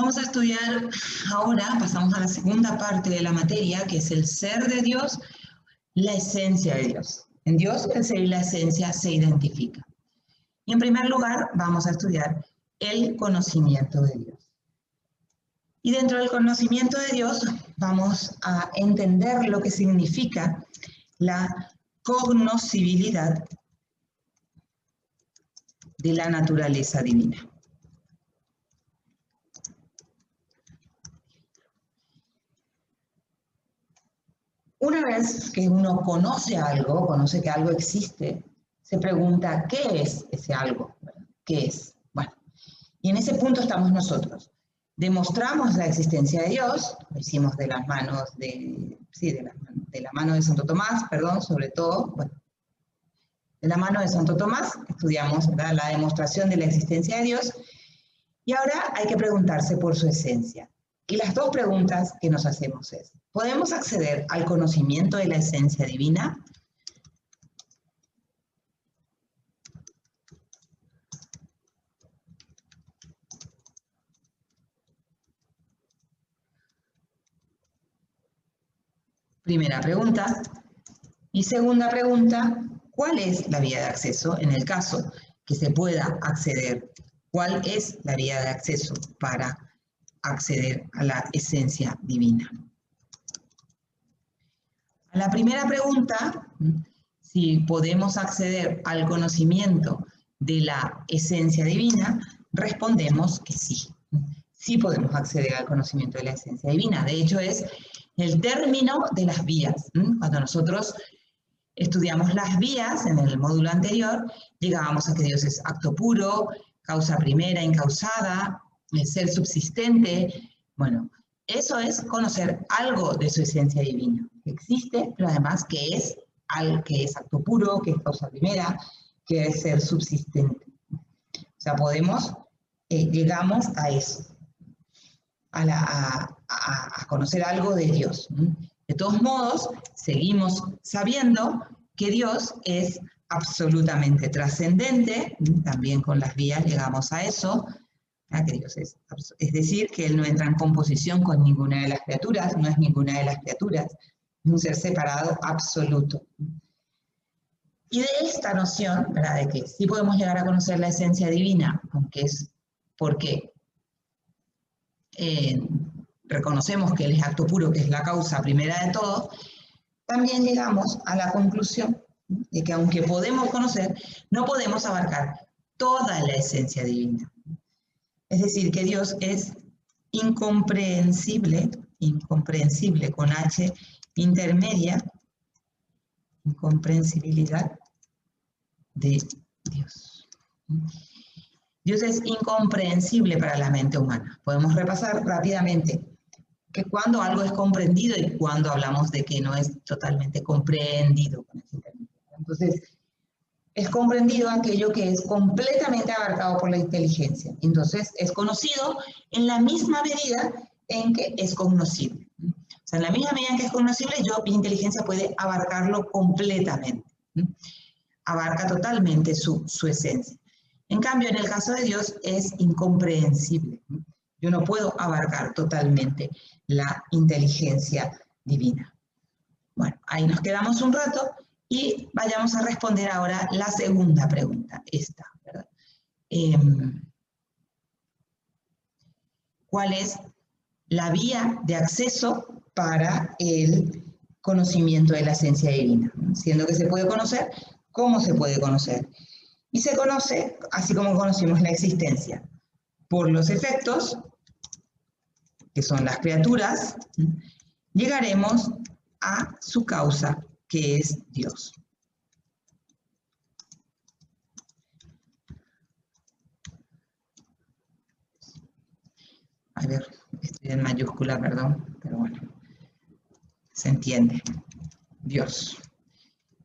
Vamos a estudiar ahora, pasamos a la segunda parte de la materia, que es el ser de Dios, la esencia de Dios. En Dios el ser y la esencia se identifican. Y en primer lugar vamos a estudiar el conocimiento de Dios. Y dentro del conocimiento de Dios vamos a entender lo que significa la cognoscibilidad de la naturaleza divina. Una vez que uno conoce algo, conoce que algo existe, se pregunta, ¿qué es ese algo? ¿Qué es? Bueno, y en ese punto estamos nosotros. Demostramos la existencia de Dios, lo hicimos de las manos de la mano de Santo Tomás, perdón, sobre todo, bueno, de la mano de Santo Tomás estudiamos, ¿verdad?, la demostración de la existencia de Dios, y ahora hay que preguntarse por su esencia. Y las dos preguntas que nos hacemos es, ¿podemos acceder al conocimiento de la esencia divina? Primera pregunta. Y segunda pregunta, ¿cuál es la vía de acceso en el caso que se pueda acceder? ¿Cuál es la vía de acceso para acceder a la esencia divina? A la primera pregunta, si podemos acceder al conocimiento de la esencia divina, respondemos que sí. Sí podemos acceder al conocimiento de la esencia divina. De hecho, es el término de las vías. Cuando nosotros estudiamos las vías en el módulo anterior, llegábamos a que Dios es acto puro, causa primera, incausada, ser subsistente. Bueno, eso es conocer algo de su esencia divina, que existe, pero además que es acto puro, que es causa primera, que es ser subsistente. O sea, llegamos a eso, a conocer algo de Dios. De todos modos, seguimos sabiendo que Dios es absolutamente trascendente, también con las vías llegamos a eso, que Dios es decir, que Él no entra en composición con ninguna de las criaturas, no es ninguna de las criaturas, es un ser separado absoluto. Y de esta noción, ¿verdad?, de que sí podemos llegar a conocer la esencia divina, aunque es porque reconocemos que Él es acto puro, que es la causa primera de todo, también llegamos a la conclusión de que aunque podemos conocer, no podemos abarcar toda la esencia divina. Es decir, que Dios es incomprensible con H intermedia, incomprensibilidad de Dios. Dios es incomprensible para la mente humana. Podemos repasar rápidamente que cuando algo es comprendido y cuando hablamos de que no es totalmente comprendido. Entonces, es comprendido aquello que es completamente abarcado por la inteligencia. Entonces, es conocido en la misma medida en que es cognoscible. O sea, en la misma medida en que es cognoscible, mi inteligencia puede abarcarlo completamente. Abarca totalmente su esencia. En cambio, en el caso de Dios es incomprensible. Yo no puedo abarcar totalmente la inteligencia divina. Bueno, ahí nos quedamos un rato y vayamos a responder ahora la segunda pregunta, esta, ¿verdad? ¿Cuál es la vía de acceso para el conocimiento de la esencia divina? Siendo que se puede conocer, ¿cómo se puede conocer? Y se conoce, así como conocimos la existencia, por los efectos, que son las criaturas, llegaremos a su causa, que es Dios. A ver, estoy en mayúscula, perdón, pero bueno, se entiende. Dios.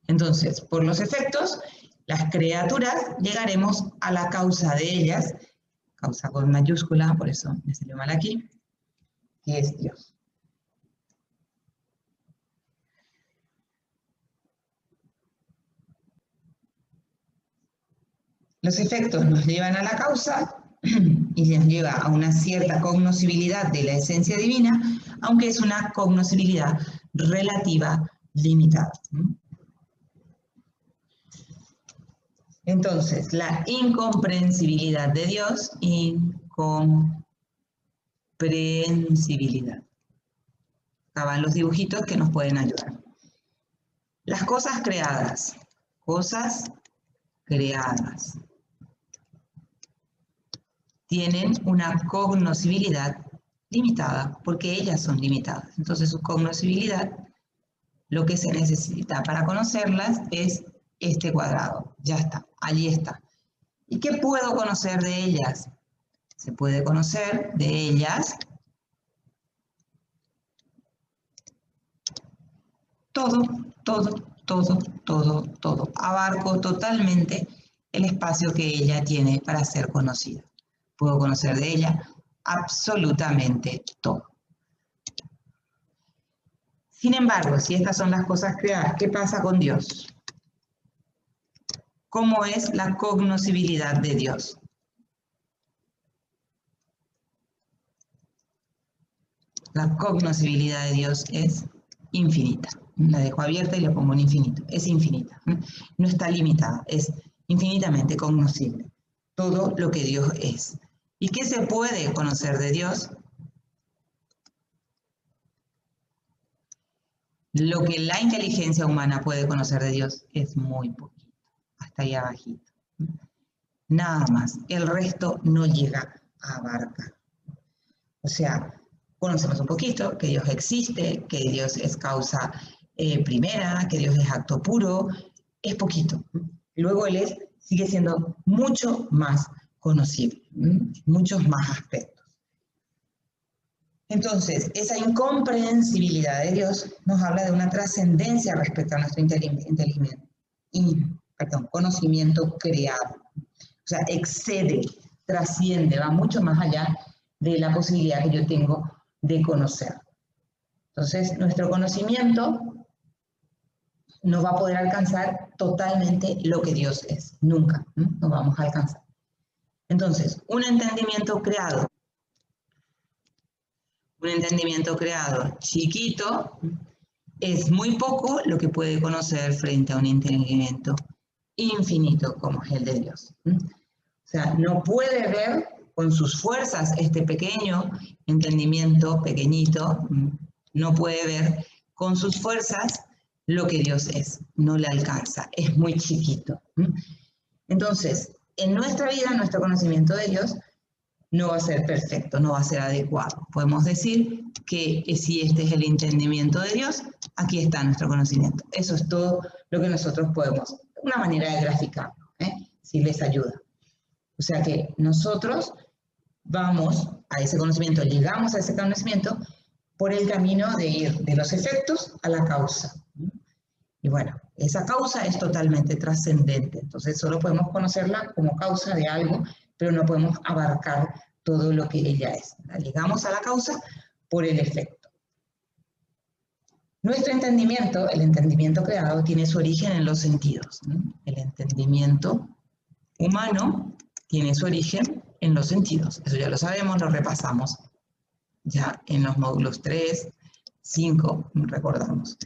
Entonces, por los efectos, las criaturas, llegaremos a la causa de ellas, causa con mayúscula, por eso me salió mal aquí, que es Dios. Los efectos nos llevan a la causa y nos lleva a una cierta cognoscibilidad de la esencia divina, aunque es una cognoscibilidad relativa limitada. Entonces, la incomprensibilidad de Dios, incomprensibilidad. Acá van los dibujitos que nos pueden ayudar. Las cosas creadas, tienen una cognoscibilidad limitada, porque ellas son limitadas. Entonces, su cognoscibilidad, lo que se necesita para conocerlas es este cuadrado. Ya está, allí está. ¿Y qué puedo conocer de ellas? Se puede conocer de ellas todo. Abarco totalmente el espacio que ella tiene para ser conocida. Puedo conocer de ella absolutamente todo. Sin embargo, si estas son las cosas creadas, ¿qué pasa con Dios? ¿Cómo es la cognoscibilidad de Dios? La cognoscibilidad de Dios es infinita. La dejo abierta y le pongo un infinito. Es infinita. No está limitada. Es infinitamente cognoscible. Todo lo que Dios es. ¿Y qué se puede conocer de Dios? Lo que la inteligencia humana puede conocer de Dios es muy poquito. Hasta ahí abajito. Nada más. El resto no llega a abarcar. O sea, conocemos un poquito que Dios existe, que Dios es causa primera, que Dios es acto puro, es poquito. Luego Él sigue siendo mucho más conocible, muchos más aspectos. Entonces, esa incomprensibilidad de Dios nos habla de una trascendencia respecto a nuestro conocimiento creado. O sea, excede, trasciende, va mucho más allá de la posibilidad que yo tengo de conocer. Entonces, nuestro conocimiento no va a poder alcanzar totalmente lo que Dios es. Nunca, no vamos a alcanzar. Entonces, un entendimiento creado chiquito es muy poco lo que puede conocer frente a un entendimiento infinito como es el de Dios. O sea, no puede ver con sus fuerzas este pequeño entendimiento pequeñito, no puede ver con sus fuerzas lo que Dios es, no le alcanza, es muy chiquito. Entonces, en nuestra vida, nuestro conocimiento de Dios no va a ser perfecto, no va a ser adecuado. Podemos decir que si este es el entendimiento de Dios, aquí está nuestro conocimiento. Eso es todo lo que nosotros podemos, una manera de graficarlo, si les ayuda. O sea que nosotros vamos a ese conocimiento, llegamos a ese conocimiento por el camino de ir de los efectos a la causa. Y bueno, esa causa es totalmente trascendente, entonces solo podemos conocerla como causa de algo, pero no podemos abarcar todo lo que ella es. Llegamos a la causa por el efecto. Nuestro entendimiento, el entendimiento creado, tiene su origen en los sentidos. El entendimiento humano tiene su origen en los sentidos. Eso ya lo sabemos, lo repasamos ya en los módulos 3, 5, recordamos.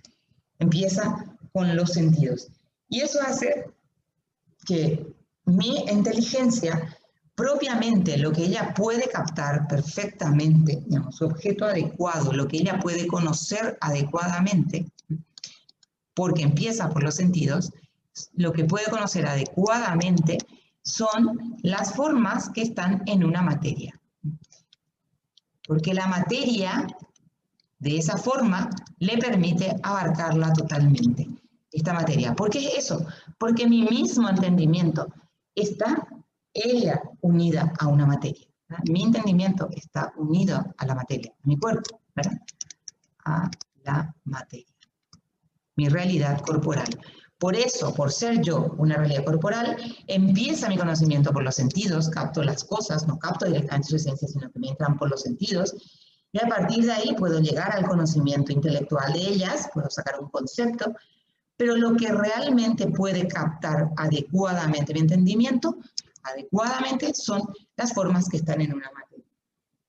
Empieza con los sentidos. Y eso hace que mi inteligencia, propiamente lo que ella puede captar perfectamente, digamos, su objeto adecuado, lo que ella puede conocer adecuadamente, porque empieza por los sentidos, lo que puede conocer adecuadamente son las formas que están en una materia. Porque la materia de esa forma le permite abarcarla totalmente, esta materia. ¿Por qué es eso? Porque mi mismo entendimiento está ella unida a una materia. ¿Verdad? Mi entendimiento está unido a la materia, a mi cuerpo, ¿verdad? A la materia. Mi realidad corporal. Por eso, por ser yo una realidad corporal, empieza mi conocimiento por los sentidos, capto las cosas, no capto directamente su esencia, sino que me entran por los sentidos, y a partir de ahí puedo llegar al conocimiento intelectual de ellas, puedo sacar un concepto, pero lo que realmente puede captar adecuadamente mi entendimiento, adecuadamente son las formas que están en una materia.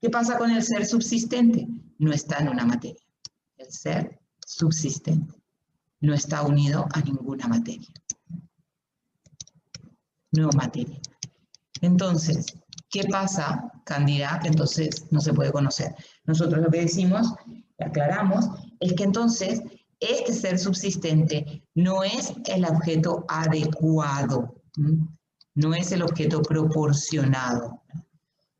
¿Qué pasa con el ser subsistente? No está en una materia. El ser subsistente no está unido a ninguna materia. No materia. Entonces, ¿qué pasa, Cándida? Que entonces no se puede conocer. Nosotros lo que decimos, aclaramos, es que entonces este ser subsistente no es el objeto adecuado, no es el objeto proporcionado.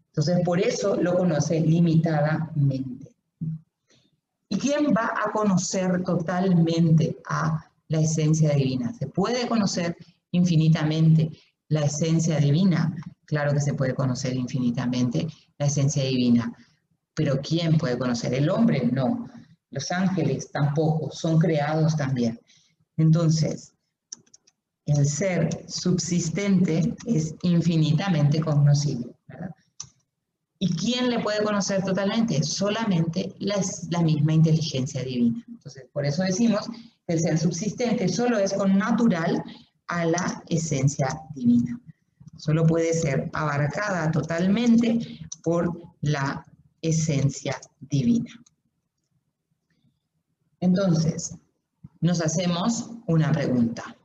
Entonces, por eso lo conoce limitadamente. ¿Y quién va a conocer totalmente a la esencia divina? ¿Se puede conocer infinitamente la esencia divina? Claro que se puede conocer infinitamente la esencia divina. ¿Pero quién puede conocer? ¿El hombre? No. Los ángeles tampoco, son creados también. Entonces, el ser subsistente es infinitamente cognoscible, ¿verdad? ¿Y quién le puede conocer totalmente? Solamente la misma inteligencia divina. Entonces, por eso decimos que el ser subsistente solo es connatural a la esencia divina. Solo puede ser abarcada totalmente por la esencia divina. Entonces, nos hacemos una pregunta.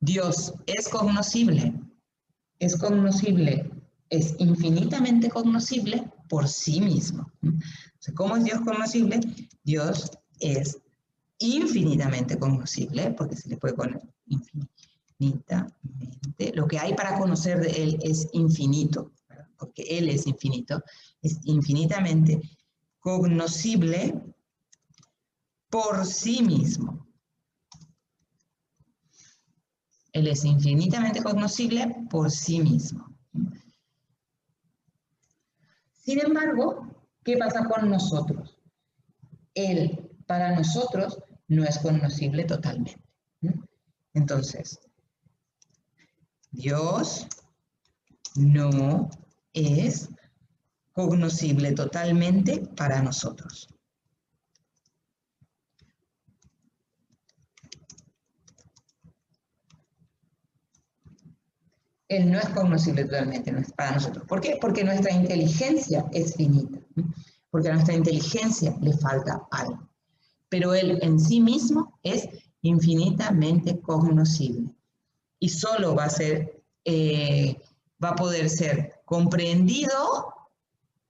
¿Dios es cognoscible? ¿Es cognoscible? Es infinitamente cognoscible por sí mismo. Entonces, ¿cómo es Dios cognoscible? Dios es infinitamente cognoscible, porque se le puede poner infinitamente. Lo que hay para conocer de Él es infinito, ¿verdad? Porque Él es infinito, es infinitamente cognoscible por sí mismo. Él es infinitamente cognoscible por sí mismo. Sin embargo, ¿qué pasa con nosotros? Él, para nosotros, no es cognoscible totalmente. Entonces, Dios no es cognoscible totalmente para nosotros. Él no es cognoscible totalmente, no es para nosotros. ¿Por qué? Porque nuestra inteligencia es finita. Porque a nuestra inteligencia le falta algo. Pero Él en sí mismo es infinitamente cognoscible. Y solo va a poder ser comprendido,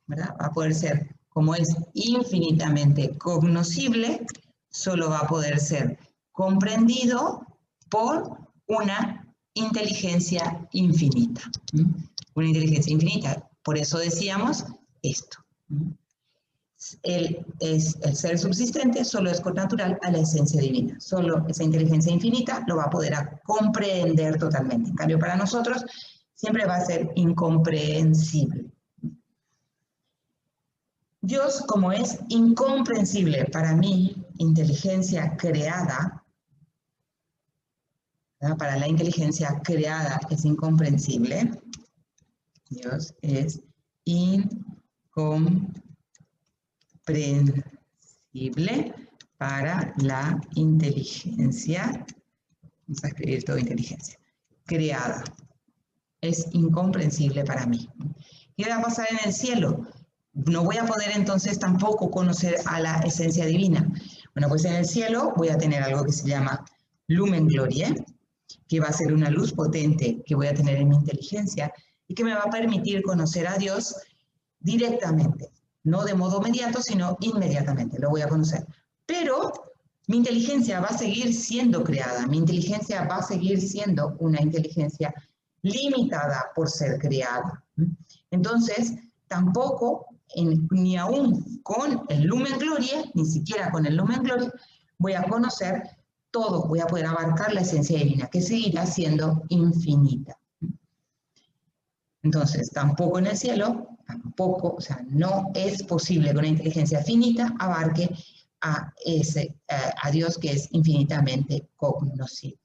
¿verdad? Va a poder ser, como es infinitamente cognoscible, solo va a poder ser comprendido por una inteligencia infinita. Una inteligencia infinita. Por eso decíamos esto. El ser subsistente solo es connatural a la esencia divina. Solo esa inteligencia infinita lo va a poder comprender totalmente. En cambio, para nosotros siempre va a ser incomprensible. Dios, como es incomprensible para mí, inteligencia creada, ¿verdad? Para la inteligencia creada es incomprensible. Dios es incomprensible para la inteligencia, vamos a escribir todo inteligencia, creada. Es incomprensible para mí. ¿Qué va a pasar en el cielo? No voy a poder entonces tampoco conocer a la esencia divina. Bueno, pues en el cielo voy a tener algo que se llama lumen glorie, que va a ser una luz potente que voy a tener en mi inteligencia y que me va a permitir conocer a Dios directamente. No de modo inmediato, sino inmediatamente, lo voy a conocer. Pero mi inteligencia va a seguir siendo creada, mi inteligencia va a seguir siendo una inteligencia limitada por ser creada. Entonces, tampoco, ni aún con el lumen glorie, ni siquiera con el lumen glorie, voy a conocer todo, voy a poder abarcar la esencia divina, que seguirá siendo infinita. Entonces, tampoco en el cielo, tampoco, o sea, no es posible que una inteligencia finita abarque a Dios que es infinitamente cognoscible.